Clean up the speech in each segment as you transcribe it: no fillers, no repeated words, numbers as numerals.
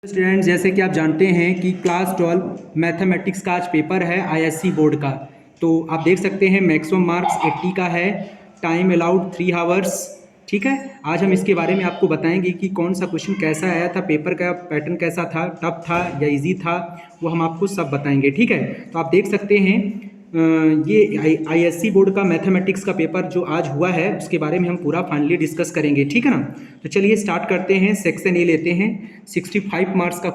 Students, जैसे कि आप जानते हैं कि क्लास 12 मैथमेटिक्स का आज पेपर है आईएससी बोर्ड का। तो आप देख सकते हैं मैक्सिमम मार्क्स 80 का है। Time allowed 3 hours. ठीक है, आज हम इसके बारे में आपको बताएंगे कि कौन सा क्वेश्चन कैसा आया था, पेपर का पैटर्न कैसा था, टफ था या इजी था, वो हम आपको सब बताएंगे। ठीक है, तो आप देख सकते हैं ये आईएससी बोर्ड का मैथमेटिक्स का पेपर जो आज हुआ है उसके बारे में हम पूरा फाइनली डिस्कस करेंगे। ठीक है ना, तो चलिए स्टार्ट करते हैं। सेक्शन ए लेते हैं। 65 मार्क्स का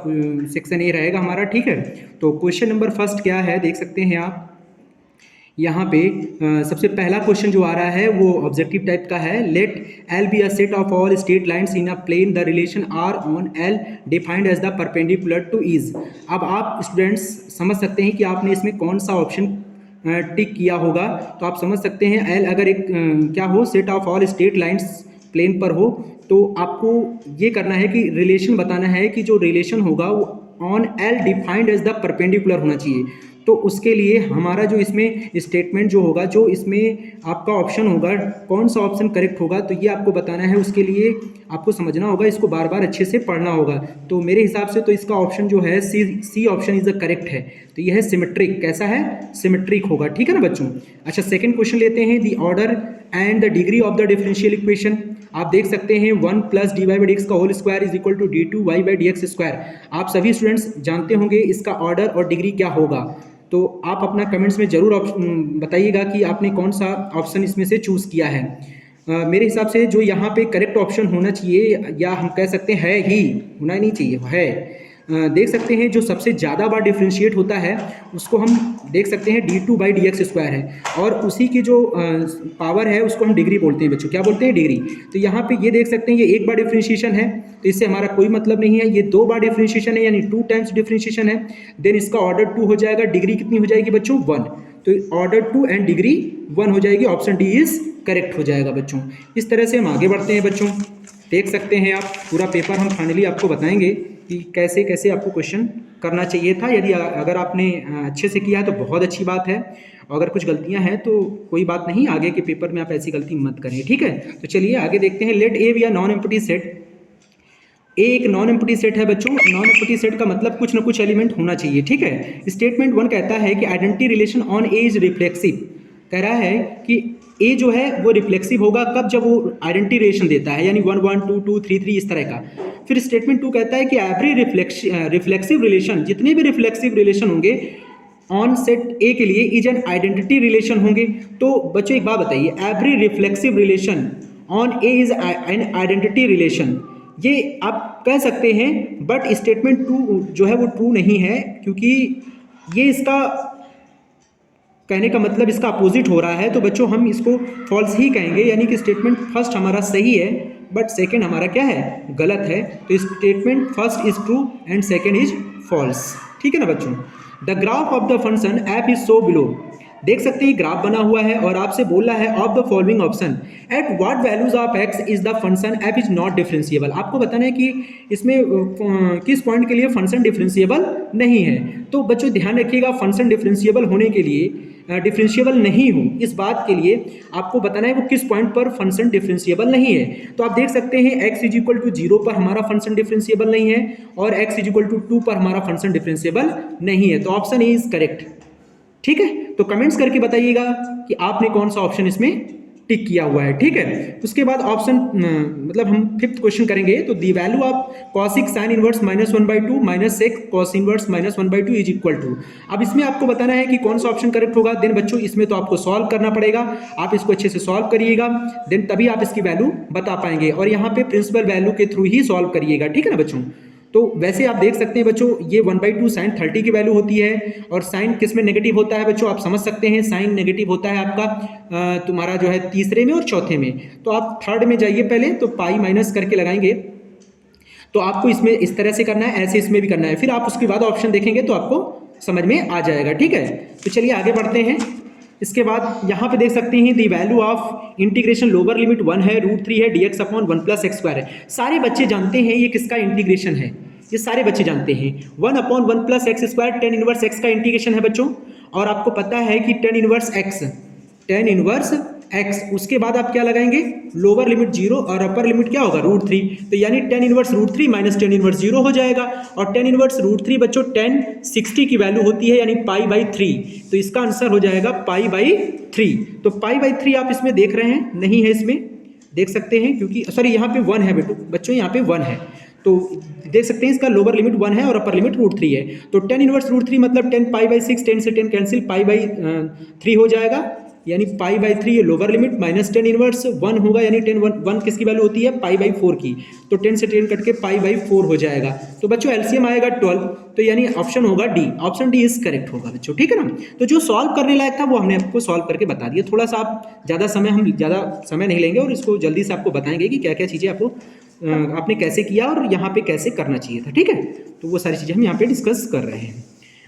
सेक्शन ए रहेगा हमारा। ठीक है, तो क्वेश्चन नंबर फर्स्ट क्या है देख सकते हैं आप यहाँ पे। सबसे पहला क्वेश्चन जो आ रहा है वो ऑब्जेक्टिव टाइप का है। Let L be a set of all straight lines in a plane, the relation R on L defined as the perpendicular to is. अब आप स्टूडेंट्स समझ सकते हैं कि आपने इसमें कौन सा ऑप्शन टिक किया होगा। तो आप समझ सकते हैं एल अगर एक क्या हो, set of all straight lines plane पर हो, तो आपको ये करना है कि रिलेशन बताना है कि जो रिलेशन होगा वो on L defined as the perpendicular होना चाहिए। तो उसके लिए हमारा जो इसमें स्टेटमेंट जो होगा, जो इसमें आपका ऑप्शन होगा, कौन सा ऑप्शन करेक्ट होगा, तो ये आपको बताना है। उसके लिए आपको समझना होगा, इसको बार बार अच्छे से पढ़ना होगा। तो मेरे हिसाब से तो इसका ऑप्शन जो है C option is the correct है। तो यह है सिमेट्रिक। कैसा है? सिमेट्रिक होगा। ठीक है ना बच्चों। अच्छा, सेकेंड क्वेश्चन लेते हैं। The order and the degree of the differential equation. आप देख सकते हैं 1 plus D Y by D X का whole square is equal to D two Y by D X square. आप सभी स्टूडेंट्स जानते होंगे इसका ऑर्डर और डिग्री क्या होगा। तो आप अपना कमेंट्स में ज़रूर बताइएगा कि आपने कौन सा ऑप्शन इसमें से चूज़ किया है। मेरे हिसाब से जो यहाँ पे करेक्ट ऑप्शन होना चाहिए, या हम कह सकते हैं है ही, होना ही नहीं चाहिए, है। देख सकते हैं जो सबसे ज़्यादा बार डिफ्रेंशिएट होता है उसको हम देख सकते हैं D two by D X square है, और उसी की जो पावर है उसको हम डिग्री बोलते हैं बच्चों। क्या बोलते हैं? डिग्री। तो यहाँ पे ये देख सकते हैं ये एक बार डिफ्रेंशिएशन है, तो इससे हमारा कोई मतलब नहीं है। ये 2 बार डिफ्रेंशिएशन है, यानी 2 टाइम्स डिफ्रेंशिएशन है। देन इसका ऑर्डर 2 हो जाएगा। डिग्री कितनी हो जाएगी बच्चों? 1। तो ऑर्डर 2 एंड डिग्री 1 हो जाएगी। ऑप्शन डी इज करेक्ट हो जाएगा बच्चों। इस तरह से हम आगे बढ़ते हैं बच्चों। देख सकते हैं आप पूरा पेपर हम फाइनली आपको बताएंगे कि कैसे कैसे आपको क्वेश्चन करना चाहिए था। यदि अगर आपने अच्छे से किया है तो बहुत अच्छी बात है, अगर कुछ गलतियां हैं तो कोई बात नहीं, आगे के पेपर में आप ऐसी गलती मत करें। ठीक है, तो चलिए आगे देखते हैं। Let A B a non empty set. A एक नॉन एम्प्टी सेट है बच्चों। नॉन एम्प्टी सेट का मतलब कुछ ना कुछ एलिमेंट होना चाहिए। ठीक है, स्टेटमेंट 1 कहता है कि identity relation on A is reflexive. कह रहा है कि ए जो है वो रिफ्लेक्सिव होगा कब? जब वो आइडेंटिटी रिलेशन देता है, यानी 1 1 2 2 3 3 इस तरह का। फिर स्टेटमेंट 2 कहता है कि एवरी रिफ्लेक्सिव रिलेशन, जितने भी रिफ्लेक्सिव रिलेशन होंगे ऑन सेट ए के लिए इज एन आइडेंटिटी रिलेशन होंगे। तो बच्चों एक बात बताइए, every reflexive relation on A is an identity relation, ये आप कह सकते हैं, बट स्टेटमेंट 2 जो है वो ट्रू नहीं है, क्योंकि ये इसका कहने का मतलब इसका अपोजिट हो रहा है। तो बच्चों हम इसको फॉल्स ही कहेंगे, यानी कि स्टेटमेंट फर्स्ट हमारा सही है बट सेकंड हमारा क्या है? गलत है। तो statement first is true and second is false. ठीक है ना बच्चों। The graph of the function f is so below. देख सकते हैं ग्राफ बना हुआ है और आपसे बोल रहा है of the following option at what values of x is the function f is not differentiable. आपको बताना है कि इसमें किस पॉइंट के लिए फंक्शन डिफरेंशिएबल नहीं है। तो बच्चों ध्यान रखिएगा, फंक्शन डिफरेंशिएबल होने के लिए, डिफरेंशिएबल नहीं हो इस बात के लिए आपको बताना है वो किस पॉइंट पर फंक्शन डिफरेंशिएबल नहीं है। तो आप देख सकते हैं x इज इक्वल टू 0 पर हमारा फंक्शन डिफरेंशिएबल नहीं है, और x इज इक्वल टू 2 पर हमारा फंक्शन डिफरेंशिएबल नहीं है। तो ऑप्शन ए इज करेक्ट। ठीक है, तो कमेंट्स करके बताइएगा कि आपने कौन सा ऑप्शन इसमें टिक किया हुआ है। ठीक है, उसके बाद ऑप्शन मतलब हम 5th क्वेश्चन करेंगे। तो the value of cosec sine inverse -1/2 minus sec cos inverse -1/2 is equal to. अब इसमें आपको बताना है कि कौन सा ऑप्शन करेक्ट होगा। देन बच्चों इसमें तो आपको सॉल्व करना पड़ेगा, आप इसको अच्छे से सॉल्व करिएगा, देन तभी आप इसकी वैल्यू बता पाएंगे, और यहाँ पे प्रिंसिपल वैल्यू के थ्रू ही सॉल्व करिएगा। ठीक है ना बच्चों। तो वैसे आप देख सकते हैं बच्चों ये 1/2 साइन 30 की वैल्यू होती है, और साइन किस में नेगेटिव होता है बच्चों? आप समझ सकते हैं साइन नेगेटिव होता है आपका तुम्हारा जो है तीसरे में और चौथे में। तो आप थर्ड में जाइए पहले, तो पाई माइनस करके लगाएंगे। तो आपको इसमें इस तरह से करना है, ऐसे इसमें भी करना है, फिर आप उसके बाद ऑप्शन देखेंगे तो आपको समझ में आ जाएगा। ठीक है, तो चलिए आगे बढ़ते हैं। इसके बाद यहाँ पे देख सकते हैं the value of integration lower limit 1 है, √3 है, dx upon 1 plus X square है। सारे बच्चे जानते हैं ये किसका इंटीग्रेशन है, ये सारे बच्चे जानते हैं 1 upon 1 plus X square tan inverse x का इंटीग्रेशन है बच्चों। और आपको पता है कि tan इनवर्स x, उसके बाद आप क्या लगाएंगे, लोअर लिमिट 0 और अपर लिमिट क्या होगा √3, तो यानी tan inverse √3 minus tan inverse 0 हो जाएगा। और tan इनवर्स √3 बच्चों tan 60 की वैल्यू होती है यानी π/3, तो इसका आंसर हो जाएगा π/3। तो π/3 आप इसमें देख रहे हैं, नहीं है इसमें, देख सकते हैं क्योंकि सॉरी यहाँ पे 1 है बच्चों, यहाँ पे 1 है, तो देख सकते हैं इसका लोअर लिमिट 1 है और अपर लिमिट √3 है। तो tan इनवर्स √3 मतलब 10 π/6, 10 से 10 कैंसिल, π/3 हो जाएगा, यानी π/3 ये lower limit minus tan inverse 1 होगा, यानी tan 1 किसकी वैल्यू होती है π/4 की, तो 10 से 10 कट के π/4 हो जाएगा। तो बच्चों एलसीएम आएगा 12, तो यानी ऑप्शन होगा D, option D is correct होगा बच्चों, ठीक है ना। तो जो सॉल्व करने लायक था वो हमने आपको सॉल्व करके बता दिया, थोड़ा सा आप ज़्यादा समय नहीं लेंगे और इसको जल्दी से आपको बताएंगे कि क्या क्या चीज़ें आपको आपने कैसे किया और यहाँ पे कैसे करना चाहिए था, ठीक है। तो वो सारी चीज़ें हम यहाँ पे डिस्कस कर रहे हैं।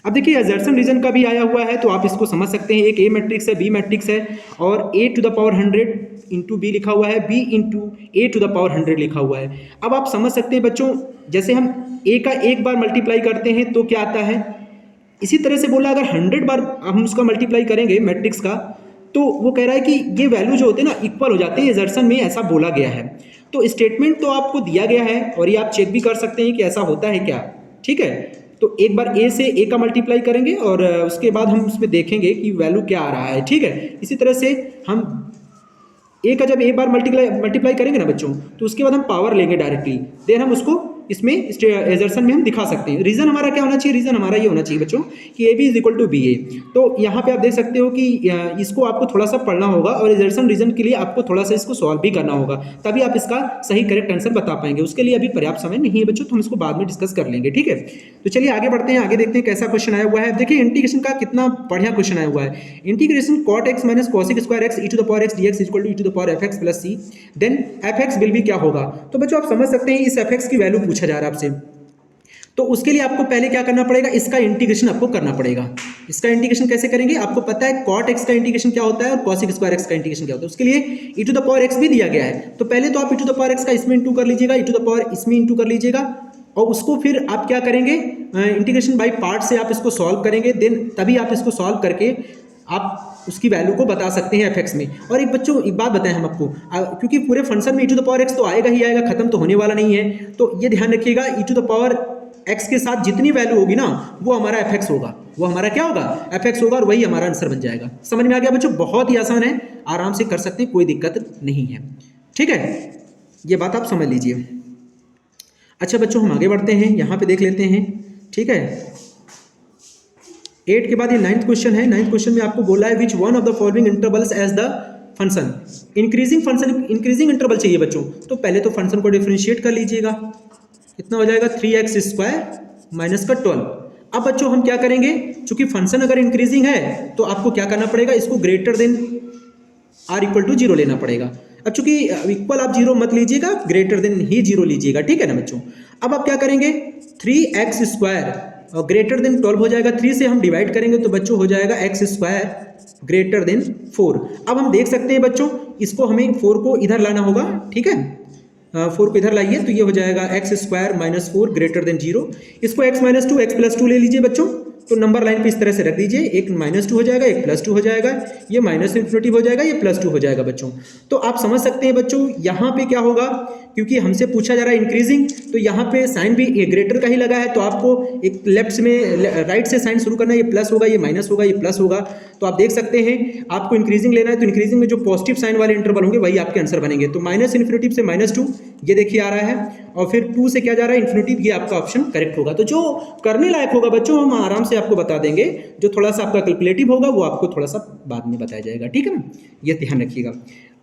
अब देखिए असर्शन रीजन का भी आया हुआ है, तो आप इसको समझ सकते हैं, एक ए मैट्रिक्स है, बी मैट्रिक्स है और a⁴ इंटू बी लिखा हुआ है, b इंटू a⁴ लिखा हुआ है। अब आप समझ सकते हैं बच्चों, जैसे हम a का एक बार मल्टीप्लाई करते हैं तो क्या आता है, इसी तरह से बोला अगर 100 बार हम उसका मल्टीप्लाई करेंगे मैट्रिक्स का, तो वो कह रहा है कि ये वैल्यू जो होते हैं ना इक्वल हो जाते हैं, असर्शन में ऐसा बोला गया है। तो स्टेटमेंट तो आपको दिया गया है और ये आप चेक भी कर सकते हैं कि ऐसा होता है क्या, ठीक है। तो एक बार a से a का मल्टीप्लाई करेंगे और उसके बाद हम उसमें देखेंगे कि वैल्यू क्या आ रहा है, ठीक है। इसी तरह से हम a का जब एक बार मल्टीप्लाई करेंगे ना बच्चों, तो उसके बाद हम पावर लेंगे डायरेक्टली, देन हम उसको इसमें एजर्सन में हम दिखा सकते हैं। रीजन हमारा क्या होना चाहिए, रीजन हमारा ये होना चाहिए बच्चों कि A B is equal to B A. तो यहाँ पे आप देख सकते हो कि इसको आपको थोड़ा सा पढ़ना होगा और एजर्सन रीजन के लिए आपको थोड़ा सा इसको सॉल्व भी करना होगा, तभी आप इसका सही करेक्ट आंसर बता पाएंगे। उसके लिए अभी पर्याप्त समय नहीं है बच्चों, तो हम इसको बाद में डिस्कस कर लेंगे, ठीक है। तो चलिए आगे बढ़ते हैं, आगे देखते हैं कैसा क्वेश्चन आया हुआ है। देखिए इंटीग्रेशन का कितना बढ़िया क्वेश्चन आया हुआ है। Integration cot x minus cosec square x e⁴x dx equal to e⁴fx plus c, then fx will भी क्या होगा। तो बच्चों आप समझ सकते हैं इस fx की वैल्यू पूछा जा रहा है आपसे, तो उसके लिए आपको पहले क्या करना पड़ेगा, इसका इंटीग्रेशन आपको करना पड़ेगा। इसका इंटीग्रेशन कैसे करेंगे, आपको पता है cot x का इंटीग्रेशन क्या होता है और cosec स्क्वायर x का इंटीग्रेशन क्या होता है। उसके लिए e⁴x भी दिया गया है, तो पहले तो आप e⁴x का इसमें इंटू कर लीजिएगा, इसमें इंटू कर लीजिएगा और उसको फिर आप क्या करेंगे, इंटीग्रेशन बाय पार्ट से आप इसको सॉल्व करेंगे, देन तभी आप इसको सॉल्व करके आप उसकी वैल्यू को बता सकते हैं fx में। और एक बच्चों एक बात बताएं हम आपको, क्योंकि पूरे फंक्शन में e⁴x तो आएगा ही आएगा, खत्म तो होने वाला नहीं है, तो ये ध्यान रखिएगा e⁴x के साथ जितनी वैल्यू होगी ना वो हमारा fx होगा, वो हमारा क्या होगा, fx होगा और वही हमारा आंसर बन जाएगा। समझ में आ गया बच्चों, बहुत ही आसान है, आराम से कर सकते हैं, कोई दिक्कत नहीं है, ठीक है, ये बात आप समझ लीजिए। अच्छा बच्चों हम आगे बढ़ते हैं, यहाँ पे देख लेते हैं, ठीक है। 8 के बाद ये 9th क्वेश्चन है। 9th क्वेश्चन में आपको बोला है which one of the following intervals as the function, increasing interval चाहिए बच्चों। तो पहले तो फंक्शन को डिफरेंशिएट कर लीजिएगा, कितना हो जाएगा 3x स्क्वायर माइनस का 12। अब बच्चों हम क्या करेंगे, चूंकि फंक्शन अगर इंक्रीजिंग है तो आपको क्या करना पड़ेगा, इसको greater than r equal to 0 लेना पड़ेगा। अब चूंकि इक्वल आप 0 मत लीजिएगा, ग्रेटर देन ही 0 लीजिएगा, ठीक है ना बच्चों। अब आप क्या करेंगे, 3x स्क्वायर और ग्रेटर देन 12 हो जाएगा, 3 से हम डिवाइड करेंगे तो बच्चों हो जाएगा x स्क्वायर ग्रेटर देन 4। अब हम देख सकते हैं बच्चों इसको हमें 4 को इधर लाना होगा, ठीक है, 4 को इधर लाइए तो ये हो जाएगा x square minus 4 greater than 0। इसको x माइनस 2 x प्लस 2 ले लीजिए बच्चों, तो नंबर लाइन पे इस तरह से रख दीजिए, एक -2 हो जाएगा, एक +2 हो जाएगा, ये -∞ हो जाएगा, ये +2 हो जाएगा बच्चों। तो आप समझ सकते हैं बच्चों यहाँ पे क्या होगा, क्योंकि हमसे पूछा जा रहा है इंक्रीजिंग, तो यहाँ पे साइन भी ये ग्रेटर का ही लगा है, तो आपको एक लेफ्ट में राइट से साइन शुरू करना है, ये प्लस होगा, ये माइनस होगा, ये प्लस होगा। तो आप देख सकते हैं आपको इंक्रीजिंग लेना है, तो इंक्रीजिंग में जो पॉजिटिव साइन वाले इंटरवल होंगे वही आपके आंसर बनेंगे। तो -∞ से -2 ये देखिए आ रहा है, और फिर 2 से क्या जा रहा है इन्फिनिटी, ये आपका ऑप्शन करेक्ट होगा। तो जो करने लायक होगा बच्चों हम आराम से आपको बता देंगे, जो थोड़ा सा आपका कैलकुलेटिव होगा वो आपको थोड़ा सा बाद में बताया जाएगा, ठीक है ना, ये ध्यान रखिएगा।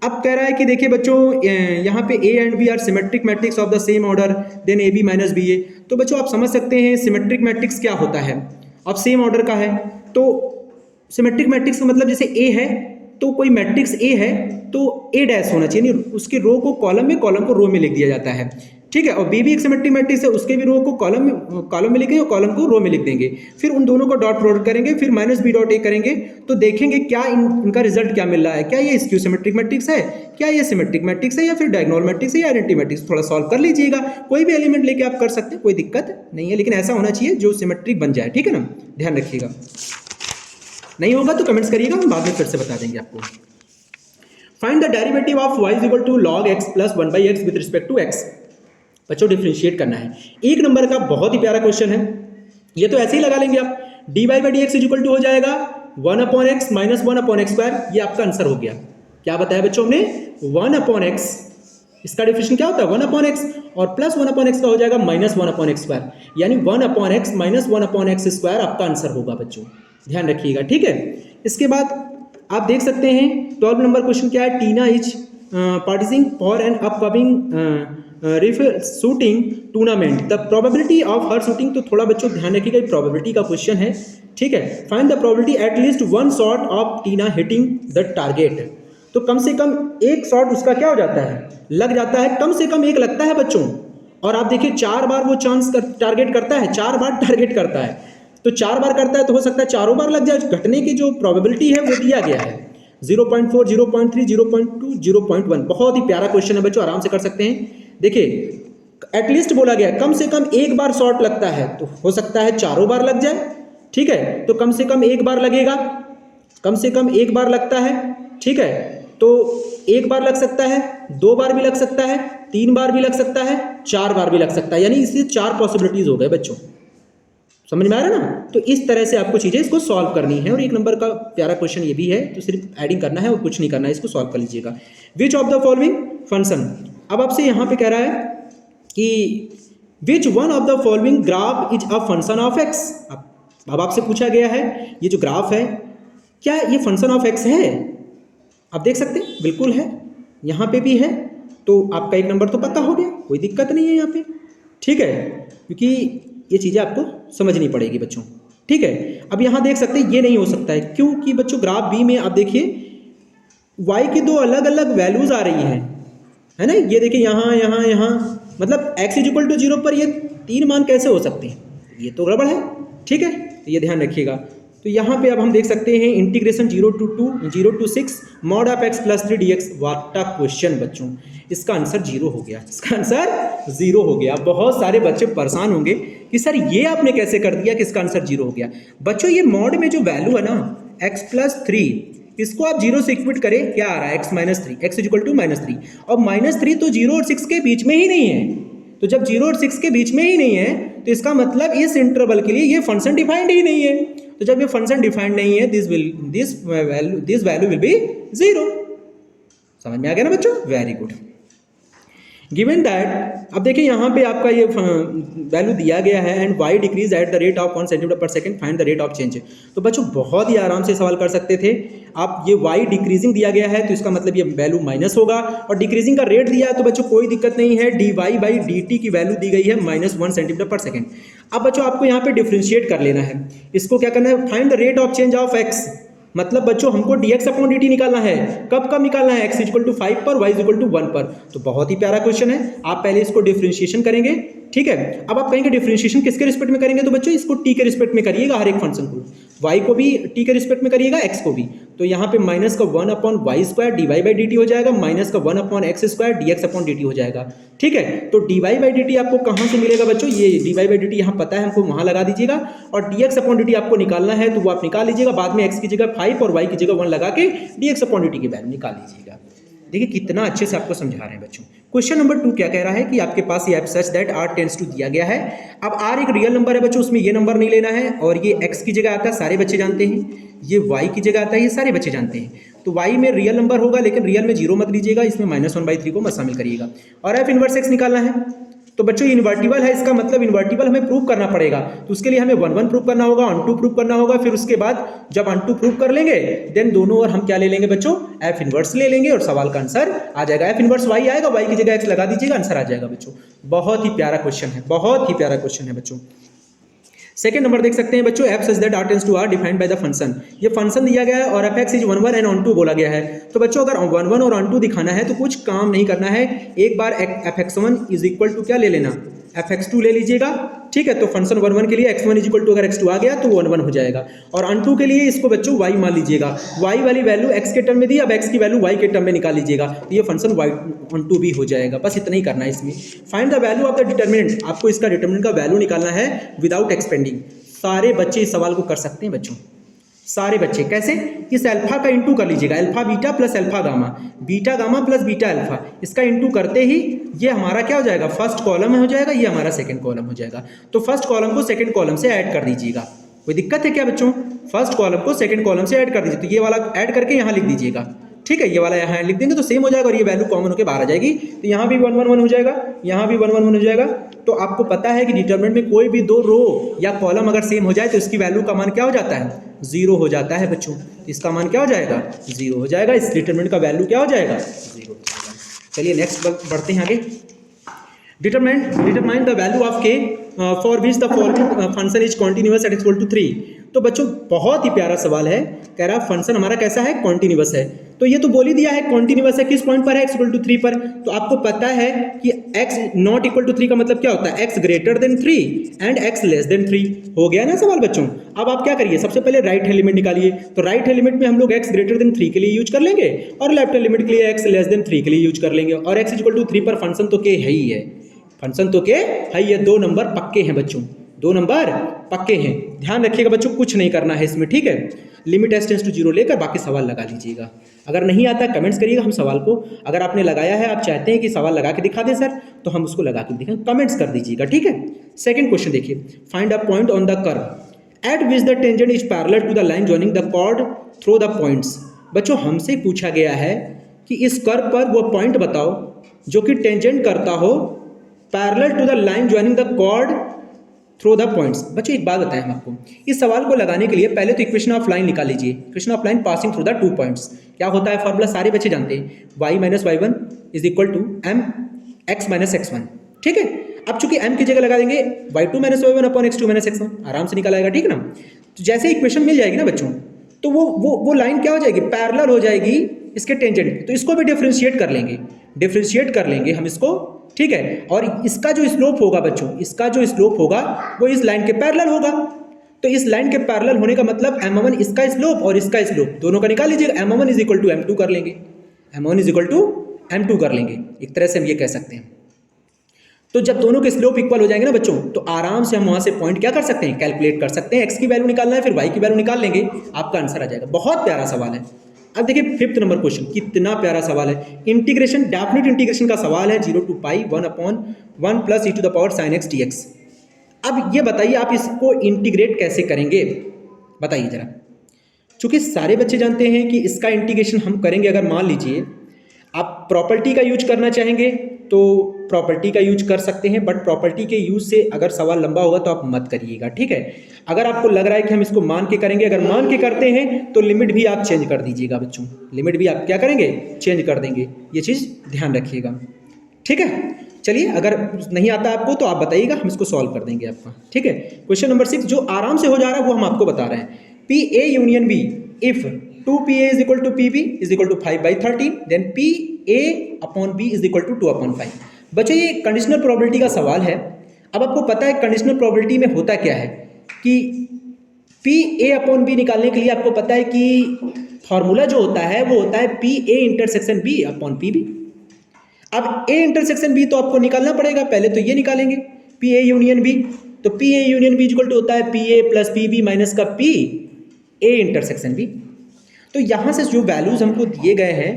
अब कह रहा है कि देखिए बच्चों यहाँ पे a and b are symmetric matrix of the same order then ab minus B A. तो बच्चों आप समझ सकते हैं सिमेट्रिक मैट्रिक्स क्या होता है, अब सेम ऑर्डर का है, तो सिमेट्रिक मैट्रिक्स का मतलब जैसे a है तो कोई मैट्रिक्स a है तो a डैश होना चाहिए, नहीं उसके रो को कॉलम में, कॉलम को रो में लिख दिया जाता है, ठीक है। और b भी एक सिमेट्रिक मैट्रिक्स है, उसके भी रो को कॉलम में लिखेंगे और कॉलम को रो में लिख देंगे, फिर उन दोनों को डॉट प्रोडक्ट करेंगे, फिर -b.a करेंगे, तो देखेंगे क्या इनका रिजल्ट क्या मिल रहा है, क्या ये स्क्यू सिमेट्रिक मैट्रिक्स है, क्या ये सिमेट्रिक मैट्रिक्स है, या फिर डायगोनल मैट्रिक्स है, या आइडेंटिटी मैट्रिक्स। थोड़ा सॉल्व कर लीजिएगा, कोई भी एलिमेंट लेके आप कर सकते हैं, कोई दिक्कत नहीं है, लेकिन ऐसा होना चाहिए जो सिमेट्रिक बन जाए, ठीक है ना, ध्यान रखिएगा। नहीं होगा तो कमेंट्स करिएगा, हम बाद में फिर से बता देंगे आपको। Find the derivative of y is equal to log x plus 1/x with respect to x। बच्चों डिफरेंशिएट करना है। एक नंबर का बहुत ही प्यारा क्वेश्चन है, ये तो ऐसे ही लगा लेंगे आप। dy by D x is equal to हो जाएगा 1/x माइनस 1/x स्क्वायर, ये आपका आंसर हो गया। क्या बताया बच्चों हमने? 1/x, इसका डिफरेंशिएशन क्या होता है 1/x, और प्लस 1/x का हो जाएगा माइनस 1/x स्क्वायर, यानी 1/x माइनस 1/x स्क्वायर आपका आंसर होगा बच्चों, ध्यान रखिएगा, ठीक है। इसके बाद आप देख सकते हैं 12 नंबर क्वेश्चन क्या है, Tina is participating for an upcoming shooting tournament, the probability of her shooting, तो थोड़ा बच्चों ध्यान रखिएगा, प्रोबेबिलिटी का क्वेश्चन है, ठीक है। Find the probability at least one shot of Tina hitting the target, तो कम से कम एक शॉट उसका क्या हो जाता है, लग जाता है, कम से कम एक लगता है बच्चों। और आप देखिए 4 बार वो चांस टारगेट करता है, 4 बार टारगेट करता है, तो 4 बार करता है तो हो सकता है चारों बार लग जाए। घटने की जो प्रोबेबिलिटी है वो दिया गया है 0.4, 0.3, 0.2, 0.1। बहुत ही प्यारा क्वेश्चन है बच्चों, आराम से कर सकते हैं। देखिए एटलीस्ट बोला गया कम से कम एक बार शॉट लगता है, तो हो सकता है चारों बार लग जाए, ठीक है। तो कम से कम एक बार लगेगा, कम से कम एक बार लगता है, ठीक है। तो एक बार लग सकता है, 2 बार भी लग सकता है, 3 बार भी लग सकता है, 4 बार भी लग सकता है, यानी इससे 4 पॉसिबिलिटीज हो गए बच्चों, समझ में आ रहा है ना। तो इस तरह से आपको चीज़ें इसको सॉल्व करनी है, और एक नंबर का प्यारा क्वेश्चन ये भी है, तो सिर्फ एडिंग करना है और कुछ नहीं करना है, इसको सॉल्व कर लीजिएगा। Which of the following function, अब आपसे यहाँ पे कह रहा है कि विच one of the following graph is a function of x. अब आपसे पूछा गया है ये जो ग्राफ है क्या ये फंक्शन ऑफ एक्स है, आप देख सकते हैं बिल्कुल है, यहाँ पे भी है, तो आपका एक नंबर तो पक्का हो गया, कोई दिक्कत नहीं है यहाँ पे, ठीक है, क्योंकि ये चीज़ें आपको समझनी पड़ेगी बच्चों, ठीक है। अब यहाँ देख सकते हैं ये नहीं हो सकता है, क्योंकि बच्चों ग्राफ बी में आप देखिए y की 2 अलग अलग वैल्यूज आ रही हैं, है ना। ये देखिए यहाँ यहाँ यहाँ, मतलब x इज इक्वल टू 0 पर ये 3 मान कैसे हो सकते हैं, ये तो गड़बड़ है, ठीक है, तो ये ध्यान रखिएगा। तो यहाँ पे अब हम देख सकते हैं integration 0 to 6 mod of x plus 3 dx, what a question बच्चों, इसका आंसर 0 हो गया, इसका आंसर 0 हो गया। बहुत सारे बच्चे परेशान होंगे कि सर ये आपने कैसे कर दिया कि इसका आंसर 0 हो गया। बच्चों ये मॉड में जो वैल्यू है ना x प्लस 3, इसको आप 0 से इक्विट करें, क्या आ रहा है x minus 3, x is equal to -3, और -3 तो 0 और 6 के बीच में ही नहीं है, तो जब 0 और 6 के बीच में ही नहीं है तो इसका मतलब इस इंटरवल के लिए ये फंक्शन डिफाइंड ही नहीं है। तो जब ये फंक्शन डिफाइंड नहीं है दिस वैल्यू विल बी 0। समझ में आ गया ना बच्चों, वेरी गुड। गिवन दैट, अब देखिए यहाँ पे आपका ये वैल्यू दिया गया है and y decreases at the rate of 1 centimetre per second, find the rate of change. तो बच्चों बहुत ही आराम से सवाल कर सकते थे आप, ये y डिक्रीजिंग दिया गया है तो इसका मतलब ये वैल्यू माइनस होगा, और डिक्रीजिंग का रेट दिया है तो बच्चों कोई दिक्कत नहीं है, dy बाई dt की वैल्यू दी गई है -1 सेंटीमीटर पर सेकंड। अब बच्चों आपको यहाँ पे डिफ्रेंशिएट कर लेना है, इसको क्या करना है, find the rate of change of x, मतलब बच्चों हमको dx अपॉन dt निकालना है, कब कब निकालना है, x इक्वल टू 5 पर, y इक्वल टू 1 पर। तो बहुत ही प्यारा क्वेश्चन है, आप पहले इसको डिफरेंशिएशन करेंगे, ठीक है। अब आप कहेंगे डिफरेंशिएशन किसके रिस्पेक्ट में करेंगे, तो बच्चों इसको t के रिस्पेक्ट में करिएगा, हर एक फंक्शन को, y को भी t के रिस्पेक्ट में करिएगा, x को भी। तो यहाँ पे माइनस का 1 upon y square dy by dt हो जाएगा, माइनस का 1 upon x square dx upon dt हो जाएगा, ठीक है। तो dy बाई dt आपको कहाँ से मिलेगा बच्चों, ये dy बाई dt यहाँ पता है हमको, वहाँ लगा दीजिएगा, और dx अपॉन dt आपको निकालना है तो वो आप निकाल लीजिएगा, बाद में x की जगह 5 और y की जगह 1 लगा के dx अपॉन dt की वैल्यू निकाल लीजिएगा। देखिए कितना अच्छे से आपको समझा रहे हैं बच्चों। क्वेश्चन नंबर 2 क्या कह रहा है कि आपके पास ये such that r tends to दिया गया है। अब r एक रियल नंबर है बच्चों, उसमें ये नंबर नहीं लेना है, और ये x की जगह आता है, सारे बच्चे जानते हैं, ये y की जगह आता है, ये सारे बच्चे जानते हैं। तो y में रियल नंबर होगा, लेकिन रियल में 0 मत लीजिएगा, इसमें -1/3 को मत शामिल करिएगा, और f इनवर्स x निकालना है। तो बच्चों इन्वर्टिबल है, इसका मतलब इन्वर्टिबल हमें प्रूव करना पड़ेगा, तो उसके लिए हमें 1 प्रूव करना होगा, 2 प्रूव करना होगा, फिर उसके बाद जब 2 प्रूव कर लेंगे देन दोनों और हम क्या ले लेंगे बच्चों, एफ इनवर्स ले लेंगे, और सवाल का आंसर आ जाएगा। एफ इनवर्स वाई आएगा, वाई की जगह एक्स लगा दीजिएगा, आंसर आ जाएगा बच्चों। बहुत ही प्यारा क्वेश्चन है, बहुत ही प्यारा क्वेश्चन है बच्चों। सेकंड नंबर देख सकते हैं बच्चों, f such that r tends to r defined by the function. ये फंक्शन दिया गया है और f x is 1 1 and on 2 बोला गया है। तो बच्चों अगर 1 1 और ऑन 2 दिखाना है तो कुछ काम नहीं करना है, एक बार F X 1 is equal to क्या ले लेना, एफ एक्स 2 ले लीजिएगा, ठीक है। तो फंक्शन 1 1 के लिए x1 इज इक्वल टू अगर x2 आ गया तो 1 1 हो जाएगा, और ऑन 2 के लिए इसको बच्चों y मान लीजिएगा, y वाली वैल्यू x के टर्म में दी, अब x की वैल्यू y के टर्म में निकाल लीजिएगा, तो ये फंक्शन y ऑन 2 भी हो जाएगा। बस इतना ही करना है इसमें। Find the value of the determinant, आपको इसका डिटर्मिनेंट का वैल्यू निकालना है विदाउट एक्सपेंडिंग। सारे बच्चे इस सवाल को कर सकते हैं बच्चों, सारे बच्चे कैसे, इस अल्फा का इंटू कर लीजिएगा, alpha beta plus alpha gamma, beta gamma plus beta alpha, इसका इंटू करते ही ये हमारा क्या हो जाएगा, फर्स्ट कॉलम में हो जाएगा, ये हमारा सेकंड कॉलम हो जाएगा। तो फर्स्ट कॉलम को सेकंड कॉलम से ऐड कर दीजिएगा। कोई दिक्कत है क्या बच्चों? फर्स्ट कॉलम को सेकंड कॉलम से ऐड कर दीजिए। तो ये वाला ऐड करके यहाँ लिख दीजिएगा, ठीक है, ये वाला यहाँ लिख देंगे तो सेम हो जाएगा और ये वैल्यू कॉमन होकर बाहर आ जाएगी। तो यहाँ भी 1 1 1 हो जाएगा, यहाँ भी 1 1 1 हो जाएगा। तो आपको पता है कि डिटरमिनेंट में कोई भी दो रो या कॉलम अगर सेम हो जाए तो इसकी वैल्यू का मान क्या हो जाता है, 0 हो जाता है बच्चों। इसका मान क्या हो जाएगा, 0 हो जाएगा। इस डिटरमिनेंट का वैल्यू क्या हो जाएगा, 0 हो जाएगा। चलिए नेक्स्ट बढ़ते हैं आगे। Determine the value of k for which the following function is continuous at equal to 3। तो बच्चों बहुत ही प्यारा सवाल है, कह रहा फंक्शन हमारा कैसा है, कॉन्टिन्यूअस है। तो ये तो बोल ही दिया है कॉन्टिन्यूअस है, किस पॉइंट पर है, x इक्वल टू 3 पर। तो आपको पता है कि x नॉट इक्वल टू 3 का मतलब क्या होता है, x greater than 3 and x less than 3। हो गया ना सवाल बच्चों। अब आप क्या करिए, सबसे पहले राइट हैंड लिमिट निकालिए। तो राइट हैंड लिमिट में हम लोग x ग्रेटर देन 3 के लिए यूज कर लेंगे और लेफ्ट हैंड लिमिट के लिए x लेस देन 3 के लिए यूज कर लेंगे। और x इक्वल टू 3 पर फंक्शन तो के है ही है, फंक्शन तो के है, ये 2 नंबर पक्के हैं बच्चों, 2 नंबर पक्के हैं। ध्यान रखिएगा बच्चों, कुछ नहीं करना है इसमें, ठीक है। लिमिट s टेंड्स टू 0 लेकर बाकी सवाल लगा लीजिएगा। अगर नहीं आता कमेंट्स करिएगा, हम सवाल को, अगर आपने लगाया है, आप चाहते हैं कि सवाल लगा के दिखा दें सर, तो हम उसको लगा के दिखाएं, कमेंट्स कर दीजिएगा, ठीक है। सेकंड क्वेश्चन देखिए, find a point on the curve at which the tangent is parallel to the line joining the chord through the points. बच्चों हमसे पूछा गया है कि इस कर्व पर वो पॉइंट बताओ जो कि टेंजेंट करता हो parallel to the line joining the chord through the points. बच्चों एक बात बताएं हम आपको, इस सवाल को लगाने के लिए पहले तो इक्वेशन ऑफ लाइन निकाल लीजिए। Equation of line passing through the 2 points क्या होता है, फॉर्मूला सारे बच्चे जानते हैं, y minus y1 is equal to m x minus x1, ठीक है। अब चूंकि m की जगह लगा देंगे y2 minus y1 upon x2 minus x1, आराम से निकल आएगा, ठीक ना। तो जैसे इक्वेशन मिल जाएगी ना बच्चों, तो वो लाइन क्या हो जाएगी, पैरेलल हो जाएगी इसके टेंजेंट। तो इसको भी डिफरेंशिएट कर लेंगे हम इसको, ठीक है। और इसका जो स्लोप होगा बच्चों, इसका जो स्लोप होगा वो इस लाइन के पैरेलल होगा। तो इस लाइन के पैरेलल होने का मतलब m1 इसका स्लोप और इसका स्लोप दोनों का निकाल लीजिएगा, m1 is equal to m2 कर लेंगे, m1 is equal to m2 कर लेंगे। एक तरह से हम ये कह सकते हैं। तो जब दोनों के स्लोप इक्वल हो जाएंगे ना बच्चों, तो आराम से हम वहां से पॉइंट क्या कर सकते हैं, कैलकुलेट कर सकते हैं। x की वैल्यू निकालना है, फिर y की वैल्यू निकाल लेंगे, आपका आंसर आ जाएगा। बहुत प्यारा सवाल है। अब देखिए 5th नंबर क्वेश्चन, कितना प्यारा सवाल है। इंटीग्रेशन, डेफिनेट इंटीग्रेशन का सवाल है, 0 to pi 1 upon 1 plus e to the power sin x dx। अब ये बताइए आप इसको इंटीग्रेट कैसे करेंगे, बताइए जरा। चूंकि सारे बच्चे जानते हैं कि इसका इंटीग्रेशन हम करेंगे, अगर मान लीजिए आप प्रॉपर्टी का यूज करना चाहेंगे तो प्रॉपर्टी का यूज कर सकते हैं, बट प्रॉपर्टी के यूज से अगर सवाल लंबा होगा तो आप मत करिएगा, ठीक है। अगर आपको लग रहा है कि हम इसको मान के करेंगे, अगर मान के करते हैं तो लिमिट भी आप चेंज कर दीजिएगा बच्चों, लिमिट भी आप क्या करेंगे, चेंज कर देंगे। ये चीज़ ध्यान रखिएगा, ठीक है। चलिए अगर नहीं आता आपको तो आप बताइएगा, हम इसको सॉल्व कर देंगे आपका, ठीक है। क्वेश्चन नंबर 6 जो आराम से हो जा रहा है वो हम आपको बता रहे हैं। P A union B if 2pa is equal to pb is equal to 5/13 then pa upon b is equal to 2/5। बच्चों ये कंडीशनल प्रोबेबिलिटी का सवाल है। अब आपको पता है कंडीशनल प्रोबेबिलिटी में होता क्या है कि pa अपॉन b निकालने के लिए आपको पता है कि फॉर्मूला जो होता है वो होता है pa intersection b upon pb। अब a इंटरसेक्शन b तो आपको निकालना पड़ेगा, पहले तो ये निकालेंगे pa यूनियन b। तो pa union b equal to होता है pa प्लस pb माइनस का p a इंटरसेक्शन b। तो यहाँ से जो वैल्यूज हमको दिए गए हैं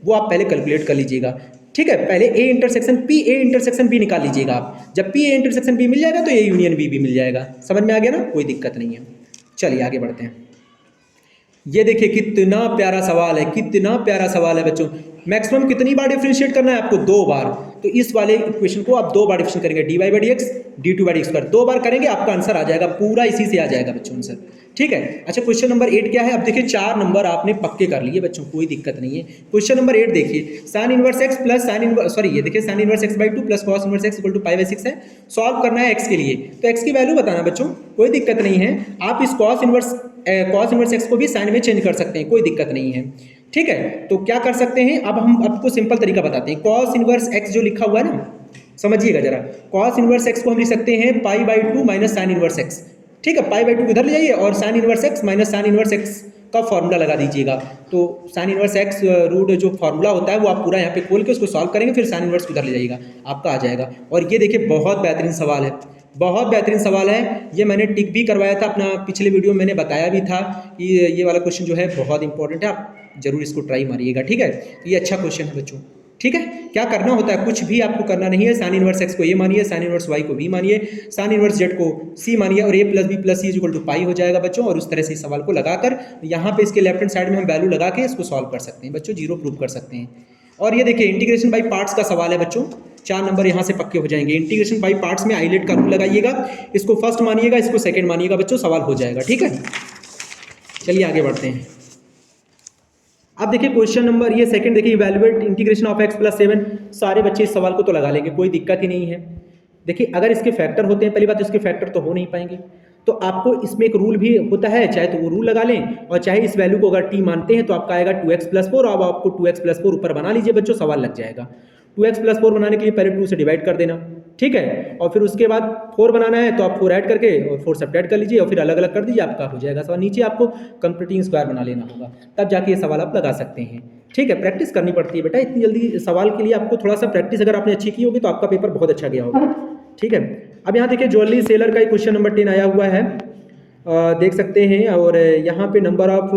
वो आप पहले कैलकुलेट कर लीजिएगा, ठीक है। पहले ए इंटरसेक्शन बी निकाल लीजिएगा आप। जब पी ए इंटरसेक्शन बी मिल जाएगा तो ए यूनियन बी भी मिल जाएगा। समझ में आ गया ना, कोई दिक्कत नहीं है। चलिए आगे बढ़ते हैं। ये देखिए कितना प्यारा सवाल है, कितना प्यारा सवाल है बच्चों। मैक्सिमम कितनी बार डिफरेंशिएट करना है आपको, 2 बार। तो इस वाले इक्वेशन को आप 2 बार डिफरेंशिएट करेंगे, d Y by D x d two by d square 2 बार करेंगे, आपका आंसर आ जाएगा, पूरा इसी से आ जाएगा बच्चों आंसर, ठीक है। अच्छा क्वेश्चन नंबर 8 क्या है, अब देखिए 4 नंबर आपने पक्के कर लिए बच्चों, कोई दिक्कत नहीं है। क्वेश्चन नंबर 8 देखिए, sine inverse x plus sine inverse, sorry ये देखिए sine inverse x by 2 plus cos inverse x equal to pi by 6 है। सॉल्व करना है एक्स के लिए, तो एक्स की वैल्यू बताना बच्चों, कोई दिक्कत नहीं है। आप इस कॉस इनवर्स एक्स को भी साइन में चेंज कर सकते हैं, कोई दिक्कत नहीं है, ठीक है। तो क्या कर सकते हैं, अब हम आपको सिंपल तरीका बताते हैं। कॉस इनवर्स एक्स जो लिखा हुआ है ना, समझिएगा जरा। कॉस इनवर्स एक्स को हम लिख सकते हैं pi by 2 minus sign inverse x, ठीक है। पाई बाई 2 इधर ले जाइए और sign inverse x minus sign inverse x का फॉर्मूला लगा दीजिएगा। तो साइन इनवर्स एक्स रूट जो फॉर्मूला होता है वो आप पूरा यहाँ पे खोल के उसको सॉल्व करेंगे, फिर साइन इनवर्स उधर ले जाइएगा, आपका आ जाएगा। और ये देखिए बहुत बेहतरीन सवाल है, बहुत बेहतरीन सवाल है, ये मैंने टिक भी करवाया था अपना पिछले वीडियो में, मैंने बताया भी था कि ये वाला क्वेश्चन जो है बहुत इंपॉर्टेंट है, आप जरूर इसको ट्राई मारिएगा, ठीक है। तो ये अच्छा क्वेश्चन है बच्चों, ठीक है। क्या करना होता है, कुछ भी आपको करना नहीं है, साइन इनवर्स एक्स को ए मानिए, साइन इनवर्स वाई को बी मानिए, साइन इनवर्स जेड को सी मानिए और A plus B plus C equal to pi हो जाएगा बच्चों। और उस तरह से इस सवाल को लगाकर यहाँ पे इसके लेफ्ट हैंड साइड में हम वैल्यू लगा के इसको सॉल्व कर सकते हैं बच्चों, जीरो प्रूव कर सकते हैं। और ये देखिए इंटीग्रेशन बाई पार्ट्स का सवाल है बच्चों, 4 नंबर यहाँ से पक्के हो जाएंगे। इंटीग्रेशन बाई पार्ट्स में आइलेट का रूल लगाइएगा, इसको फर्स्ट मानिएगा, इसको सेकंड मानिएगा बच्चों, सवाल हो जाएगा, ठीक है। चलिए आगे बढ़ते हैं। अब देखिए क्वेश्चन नंबर ये सेकंड देखिए, evaluate integration of x plus 7। सारे बच्चे इस सवाल को तो लगा लेंगे, कोई दिक्कत ही नहीं है। देखिए अगर इसके फैक्टर होते हैं, पहली बात इसके फैक्टर तो हो नहीं पाएंगे, तो आपको इसमें एक रूल भी होता है, चाहे तो वो रूल लगा लें और चाहे इस वैल्यू को अगर टी मानते हैं तो आपका आएगा 2x प्लस 4। अब आपको 2x प्लस 4 ऊपर बना लीजिए बच्चों, सवाल लग जाएगा। 2x प्लस 4 बनाने के लिए पहले 2 से डिवाइड कर देना, ठीक है, और फिर उसके बाद 4 बनाना है तो आप 4 ऐड करके और 4 सब्ट्रैक्ट कर लीजिए और फिर अलग अलग कर दीजिए, आपका हो जाएगा सवाल। नीचे आपको कंप्लीटिंग स्क्वायर बना लेना होगा, तब जाके ये सवाल आप लगा सकते हैं, ठीक है। प्रैक्टिस करनी पड़ती है बेटा, इतनी जल्दी सवाल के लिए आपको थोड़ा सा प्रैक्टिस अगर आपने अच्छी की होगी तो आपका पेपर बहुत अच्छा गया होगा, ठीक है। अब यहाँ देखिए ज्वेलरी सेलर का क्वेश्चन नंबर 10 आया हुआ है, देख सकते हैं। और यहाँ पे नंबर ऑफ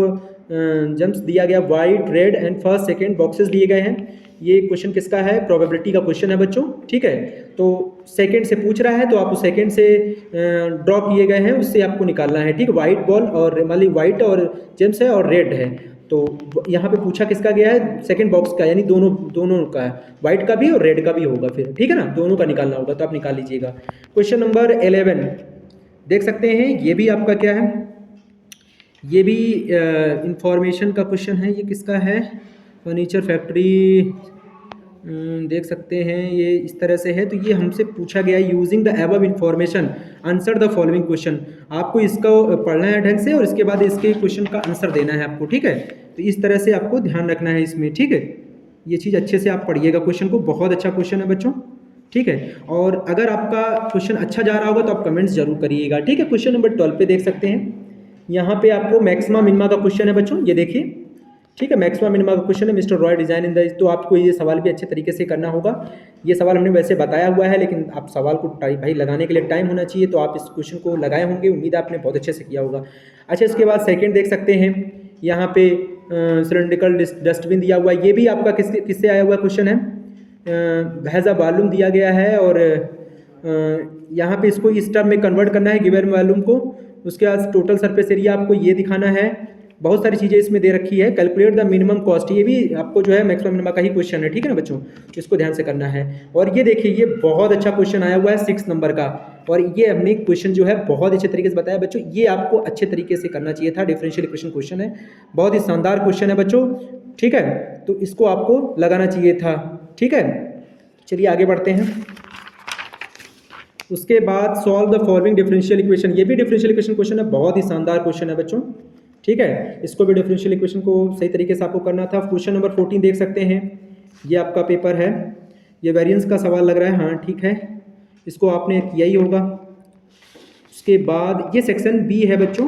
जम्प्स दिया गया, white red and first second boxes दिए गए हैं। ये क्वेश्चन किसका है, प्रोबेबिलिटी का क्वेश्चन है बच्चों, ठीक है। तो सेकंड से पूछ रहा है तो आप सेकंड से ड्रॉ किए गए हैं उससे आपको निकालना है, ठीक। वाइट बॉल और मान ली वाइट और जेम्स है और रेड है, तो यहाँ पे पूछा किसका गया है, सेकंड बॉक्स का, यानी दोनों का है, वाइट का भी और रेड का भी होगा फिर, ठीक है ना, दोनों का निकालना होगा, तो आप निकाल लीजिएगा। क्वेश्चन नंबर 11 देख सकते हैं, ये भी आपका क्या है, ये भी इंफॉर्मेशन का क्वेश्चन है। ये किसका है, फर्नीचर फैक्ट्री, देख सकते हैं ये इस तरह से है। तो ये हमसे पूछा गया है, using the above information answer the following question. आपको इसको पढ़ना है ढंग से और इसके बाद इसके क्वेश्चन का आंसर देना है आपको, ठीक है। तो इस तरह से आपको ध्यान रखना है इसमें, ठीक है। ये चीज़ अच्छे से आप पढ़िएगा क्वेश्चन को, बहुत अच्छा क्वेश्चन है बच्चों, ठीक है। और अगर आपका क्वेश्चन अच्छा जा रहा होगा तो आप कमेंट्स जरूर करिएगा, ठीक है। क्वेश्चन नंबर 12 पे देख सकते हैं, यहाँ पे आपको मैक्सिमा मिनिमा का क्वेश्चन है बच्चों, ये देखिए, ठीक है। मैक्सिमा मिनिमा का क्वेश्चन है, mister Roy design in the, तो आपको ये सवाल भी अच्छे तरीके से करना होगा। ये सवाल हमने वैसे बताया हुआ है, लेकिन आप सवाल को भाई लगाने के लिए टाइम होना चाहिए, तो आप इस क्वेश्चन को लगाए होंगे, उम्मीद है आपने बहुत अच्छे से किया होगा। अच्छा, इसके बाद सेकेंड देख सकते हैं, यहाँ पे सिलेंड्रिकल डस्टबिन दिया हुआ है, ये भी आपका किससे आया हुआ क्वेश्चन है, हैज़ अ वॉल्यूम दिया गया है। और यहाँ पे इसको इस टर्म में कन्वर्ट करना है गिवन वॉल्यूम को, उसके बाद टोटल सरफेस एरिया आपको ये दिखाना है, बहुत सारी चीज़ें इसमें दे रखी है। कैलकुलेट द मिनिमम कॉस्ट, ये भी आपको जो है मैक्सिमम मिनिमम का ही क्वेश्चन है, ठीक है ना बच्चों, इसको ध्यान से करना है। और ये देखिए, ये बहुत अच्छा क्वेश्चन आया हुआ है 6 नंबर का, और ये हमने क्वेश्चन जो है बहुत अच्छे तरीके से बताया बच्चों, ये आपको अच्छे तरीके से करना चाहिए था। डिफरेंशियल इक्वेशन क्वेश्चन है, बहुत ही शानदार क्वेश्चन है बच्चों, ठीक है, तो इसको आपको लगाना चाहिए था, ठीक है। चलिए आगे बढ़ते हैं। उसके बाद solve the following differential equation, ये भी डिफरेंशियल इक्वेशन क्वेश्चन है, बहुत ही शानदार क्वेश्चन है बच्चों, ठीक है। इसको भी डिफरेंशियल इक्वेशन को सही तरीके से आपको करना था। क्वेश्चन नंबर 14 देख सकते हैं, ये आपका पेपर है, ये वेरिएंस का सवाल लग रहा है, हाँ ठीक है, इसको आपने किया ही होगा। उसके बाद ये सेक्शन बी है बच्चों,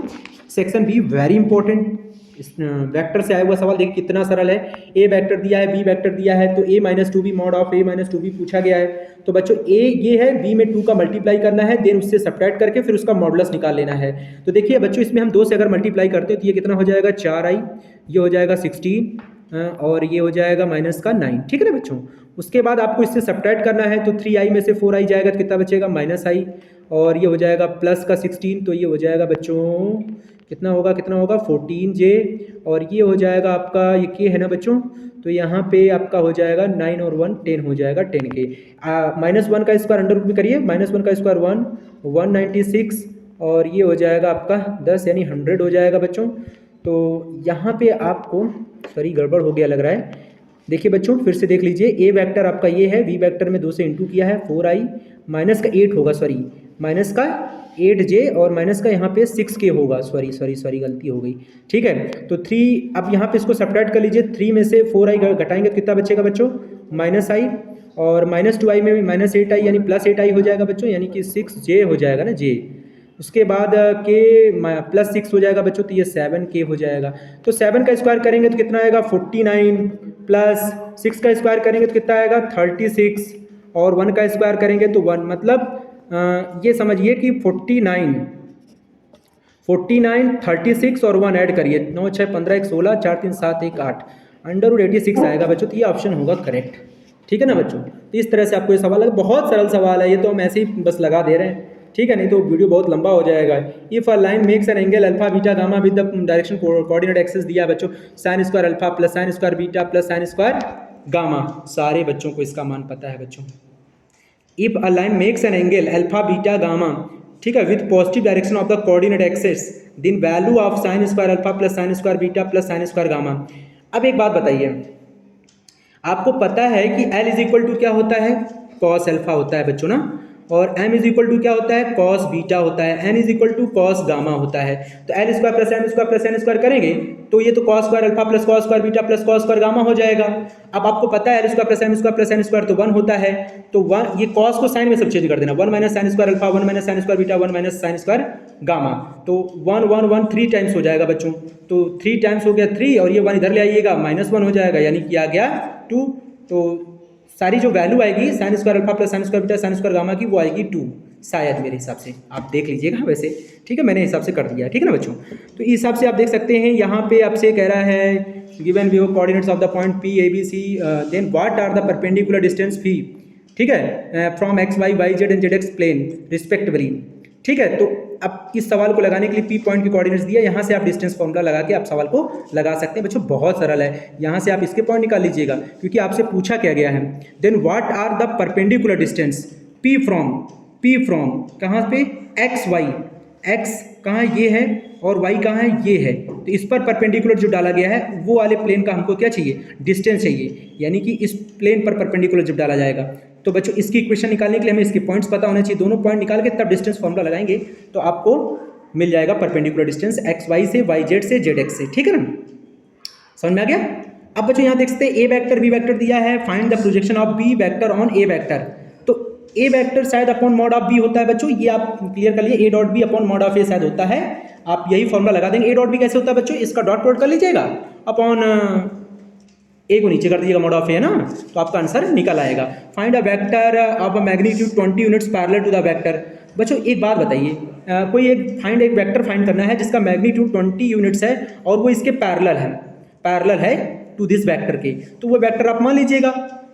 section be very important, vector से आया हुआ सवाल, देखिए कितना सरल है। ए वेक्टर दिया है, बी वेक्टर दिया है, तो a-2b मॉड ऑफ a-2b पूछा गया है। तो बच्चों a ये है, b में 2 का मल्टीप्लाई करना है, देन उससे सब्ट्रैक्ट करके फिर उसका मॉडुलस निकाल लेना है। तो देखिए बच्चों, इसमें हम 2 से अगर मल्टीप्लाई करते हैं तो ये कितना हो जाएगा 4i, ये हो जाएगा 16 और ये हो जाएगा माइनस का 9, ठीक है ना बच्चों। उसके बाद आपको इससे सब्ट्रैक्ट करना है, तो 3i में से 4i जाएगा तो कितना बचेगा -i, और ये हो जाएगा प्लस का 16, तो ये हो जाएगा बच्चों कितना होगा 14j, और ये हो जाएगा आपका ये के है ना बच्चों, तो यहाँ पे आपका हो जाएगा 9 और 1 10 हो जाएगा 10k। -1 का स्क्वायर अंडर रूट में करिए, -1 का स्क्वायर 196, और ये हो जाएगा आपका 10 यानी 100 हो जाएगा बच्चों। तो यहाँ पे आपको सॉरी गड़बड़ हो गया लग रहा है, देखिए बच्चों फिर से देख लीजिए, ए वेक्टर आपका ये है, वी वेक्टर में 2 से इंटू किया है, 4i माइनस का 8 होगा, सॉरी माइनस का 8j और माइनस का यहाँ पे 6k होगा, सॉरी गलती हो गई, ठीक है। तो 3, अब यहाँ पे इसको सब्ट्रैक्ट कर लीजिए, 3 में से 4i घटाएंगे तो कितना बचेगा बच्चों -i, और -2i में भी -8i यानी +8i हो जाएगा बच्चों, यानी कि 6j हो जाएगा ना j। उसके बाद k +6 हो जाएगा बच्चों, तो ये 7k हो जाएगा। तो 7 का स्क्वायर करेंगे तो कितना आएगा 49, प्लस 6 का स्क्वायर करेंगे तो कितना आएगा 36, और 1 का स्क्वायर करेंगे तो 1, मतलब ये समझिए कि 49, 36 और 1 ऐड करिए, 9 6 15 1 16 4 3 7 1 8 √86 आएगा बच्चों। तो ये ऑप्शन होगा करेक्ट, ठीक है ना बच्चों। तो इस तरह से आपको ये सवाल है, बहुत सरल सवाल है ये, तो हम ऐसे ही बस लगा दे रहे हैं, ठीक है, नहीं तो वीडियो बहुत लंबा हो जाएगा। If a line makes an angle alpha beta gamma with the direction coordinate axis दिया बच्चों, sine square alpha plus sine square beta plus sine square gamma, सारे बच्चों को इसका मान पता है बच्चों। If a line makes an angle alpha beta gamma, ठीक है, with positive direction of the coordinate axis, then value of sine square alpha plus sine square beta plus sine square gamma. अब एक बात बताइए, आपको पता है कि L इज इक्वल टू क्या होता है, कॉस अल्फा होता है बच्चों ना, और M इज इक्वल टू क्या होता है, कॉस बीटा होता है, N is equal to cos gamma होता है। तो L square plus M square plus N square करेंगे तो ये तो cos square alpha plus cos square beta plus cos square gamma हो जाएगा। अब आपको पता है L square plus M square plus N square तो 1 होता है, तो 1 ये कॉस को साइन में सब्स्टिट्यूट कर देना, 1 minus sign square alpha 1 minus sign square beta 1 minus sign square gamma, तो 1 1 1 3 टाइम्स हो जाएगा बच्चों। तो 3 टाइम्स हो गया 3 और ये 1 इधर ले आइएगा, -1 हो जाएगा, यानी कि आ गया 2। तो सारी जो वैल्यू आएगी sign square alpha plus sine square beta sine square gamma की, वो आएगी 2 शायद, मेरे हिसाब से आप देख लीजिएगा वैसे, ठीक है, मैंने हिसाब से कर दिया है, ठीक है ना बच्चों। तो इस हिसाब से आप देख सकते हैं, यहाँ पे आपसे कह रहा है given we coordinates of the point P A B C, then what are the perpendicular distance P, ठीक है, from X Y Y Z and Z X plane respectively, ठीक है। तो अब इस सवाल को लगाने के लिए P पॉइंट के कोऑर्डिनेट्स दिया, यहाँ से आप डिस्टेंस फॉर्मूला लगा के आप सवाल को लगा सकते हैं बच्चों, बहुत सरल है। यहाँ से आप इसके पॉइंट निकाल लीजिएगा क्योंकि आपसे पूछा क्या गया है, then what are the perpendicular distance P from कहाँ पे, एक्स वाई, एक्स कहाँ ये है और वाई कहाँ है ये है, तो इस पर परपेंडिकुलर जो डाला गया है वो वाले प्लेन का हमको क्या चाहिए, डिस्टेंस चाहिए, यानी कि इस प्लेन पर परपेंडिकुलर जब डाला जाएगा तो बच्चों इसकी इक्वेशन निकालने के लिए हमें इसके पॉइंट्स पता होने चाहिए, दोनों पॉइंट निकाल के तब डिस्टेंस फॉर्मूला लगाएंगे तो आपको मिल जाएगा परपेंडिकुलर डिस्टेंस एक्स वाई से, वाई जेड से, जेड एक्स से, ठीक है ना, समझ में आ गया। अब बच्चों यहाँ देख सकते हैं ए वेक्टर बी वेक्टर दिया है, find the projection of B vector on A vector, तो ए वेक्टर शायद अपॉन मॉड ऑफ बी होता है बच्चों, ये आप क्लियर कर लिए, A dot B upon mod of A शायद होता है, आप यही फॉर्मूला लगा देंगे। ए डॉट बी कैसे होता है बच्चों, इसका डॉट प्रोडक्ट कर लीजिएगा, अपॉन ए को नीचे कर दीजिएगा, मॉड ऑफ ए है ना, तो आपका आंसर निकल आएगा। Find a vector of a magnitude 20 units parallel to the vector. बच्चों एक बात बताइए, कोई एक वेक्टर फाइंड करना है जिसका मैग्नीट्यूड 20 यूनिट्स है और वो इसके पैरेलल है टू दिस वेक्टर के, तो वो वेक्टर आप मान लीजिएगा,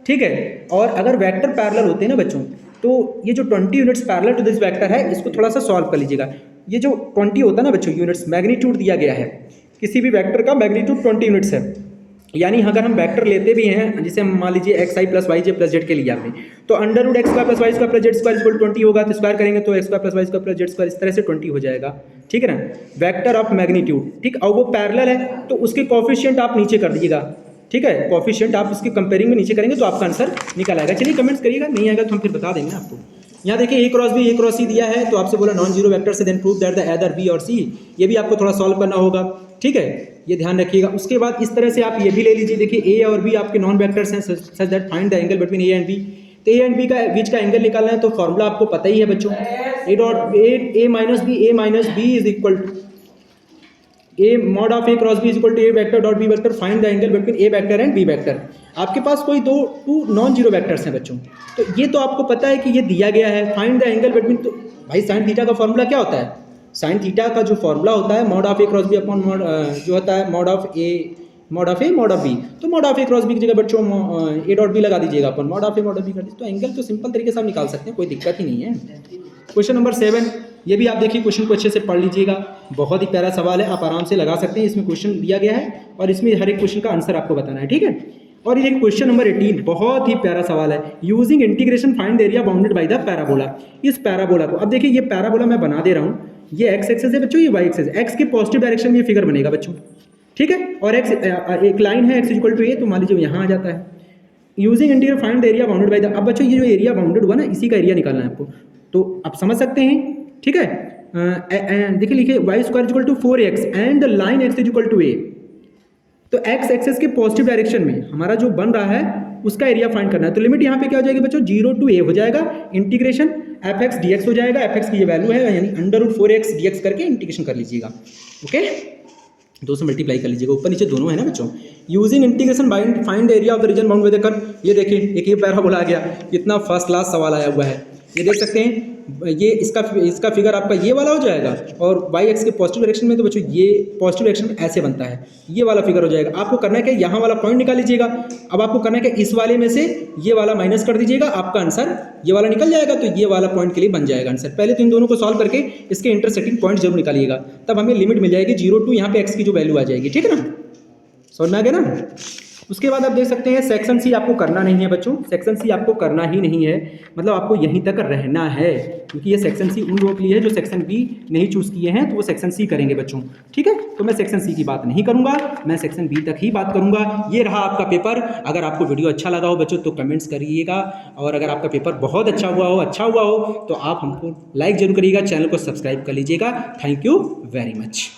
ठीक है। और अगर वेक्टर पैरेलल होते हैं ना बच्चों, तो ये जो 20 units parallel to this vector है, इसको थोड़ा सा सॉल्व कर लीजिएगा। ये जो 20 होता है ना बच्चों, यूनिट्स मैग्नीट्यूड दिया गया है, किसी भी वेक्टर का मैग्नीट्यूड 20 यूनिट्स है, यानी अगर हम वेक्टर लेते भी हैं, जैसे हम मान लीजिए X I plus Y J plus Z के लिए आपने, तो under root X square plus Y square plus Z square equal 20 होगा, तो स्क्वायर करेंगे तो X square plus Y square plus Z square इस तरह से 20 हो जाएगा, ठीक है ना, वेक्टर ऑफ मैग्नीट्यूड, ठीक। और वो पैरेलल है तो उसके कोफिशिएंट आप नीचे कर दीजिएगा, ठीक है, कोफिशिएंट आप उसके कंपेयरिंग में नीचे करेंगे तो आपका आंसर निकल आएगा। चलिए कमेंट्स करिएगा, नहीं आएगा तो हम फिर बता देंगे आपको। यहाँ देखिए A cross B A cross C दिया है, तो आपसे बोला नॉन जीरो वेक्टर से then prove that the other B और सी, ये भी आपको थोड़ा सॉल्व करना होगा, ठीक है, ये ध्यान रखिएगा। उसके बाद इस तरह से आप ये भी ले लीजिए, देखिए ए और बी आपके नॉन वेक्टर्स हैं, such that find the angle between A and B, तो ए एंड बी का बीच का एंगल निकालना है, तो फॉर्मूला आपको पता ही है बच्चों, A minus B is equal to A mod of A cross B is equal to A vector dot B vector, find the angle between A vector and B vector. आपके पास कोई टू नॉन जीरो वेक्टर्स हैं बच्चों, तो ये तो आपको पता है कि ये दिया गया है, फाइंड द एंगल बिटवीन, तो भाई साइन थीटा का फॉर्मूला क्या होता है, साइन थीटा का जो फॉर्मूला होता है mod of A cross B upon mod जो होता है mod of A mod of B, तो mod of A cross B की जगह बच्चों ए डॉट बी लगा दीजिएगा अपन, mod of A mod of B कर दीजिए, तो एंगल तो सिंपल तरीके से आप निकाल सकते हैं, कोई दिक्कत ही नहीं है। क्वेश्चन नंबर 7, ये भी आप देखिए, क्वेश्चन को अच्छे से पढ़ लीजिएगा, बहुत ही प्यारा सवाल है, आप आराम से लगा सकते हैं, इसमें क्वेश्चन दिया गया है और इसमें हर एक क्वेश्चन का आंसर आपको बताना है, ठीक है। और ये क्वेश्चन नंबर 18 बहुत ही प्यारा सवाल है, using integration find the area bounded by the parabola. इस पैराबोला को अब देखिए, ये पैराबोला मैं बना दे रहा हूँ, ये एक्स एक्सेस है बच्चों, ये वाई एक्सेस, एक्स के पॉजिटिव डायरेक्शन में ये फिगर बनेगा बच्चों, ठीक है, और एक्स एक लाइन है एक्स इक्वल टू ए, तो मान लीजिए यहाँ आ जाता है, using integral find the area bounded by the, अब बच्चों ये जो एरिया बाउंडेड हुआ ना, इसी का एरिया निकालना है आपको, तो आप समझ सकते हैं, ठीक है। देखिए लिखिए Y square equal to 4x and the line X equal to A, तो एक्स एक्सेस के पॉजिटिव डायरेक्शन में हमारा जो बन रहा है उसका एरिया फाइंड करना है, तो लिमिट यहाँ पे क्या हो जाएगी बच्चों, 0 to a हो जाएगा, integration F x D x हो जाएगा, एफ एक्स की ये वैल्यू है, यानी अंडर रूट 4x dx करके इंटीग्रेशन कर लीजिएगा, ओके, 2 से मल्टीप्लाई कर लीजिएगा, ऊपर नीचे दोनों है ना बच्चों। Using integration find the area of the region bound with the curve, ये देखिए एक ये पैराबोला आ गया, इतना फर्स्ट क्लास सवाल आया हुआ है, ये देख सकते हैं, ये इसका फिगर आपका ये वाला हो जाएगा, और वाई एक्स के पॉजिटिव डायरेक्शन में तो बच्चों ये पॉजिटिव डायरेक्शन में ऐसे बनता है, ये वाला फिगर हो जाएगा। आपको करना है क्या, यहाँ वाला पॉइंट निकाल लीजिएगा। अब आपको करना है क्या, इस वाले में से ये वाला माइनस कर दीजिएगा, आपका आंसर ये वाला निकल जाएगा, तो ये वाला पॉइंट के लिए बन जाएगा आंसर। पहले तो इन दोनों को सॉल्व करके इसके इंटरसेक्टिंग पॉइंट जरूर निकालिएगा, तब हमें लिमिट मिल जाएगी 0 टू यहाँ पे एक्स की जो वैल्यू आ जाएगी। ठीक है ना, समझ में आ गया ना। उसके बाद आप देख सकते हैं सेक्शन सी आपको करना नहीं है बच्चों, सेक्शन सी आपको करना ही नहीं है, मतलब आपको यहीं तक रहना है, क्योंकि ये सेक्शन सी उन लोगों के लिए है जो सेक्शन बी नहीं चूज़ किए हैं, तो वो सेक्शन सी करेंगे बच्चों। ठीक है, तो मैं सेक्शन सी की बात नहीं करूंगा, मैं सेक्शन बी तक ही बात करूंगा। ये रहा आपका पेपर। अगर आपको वीडियो अच्छा लगा हो बच्चों तो कमेंट्स करिएगा, और अगर आपका पेपर बहुत अच्छा हुआ हो तो आप हमको लाइक जरूर करिएगा, चैनल को सब्सक्राइब कर लीजिएगा। Thank you very much.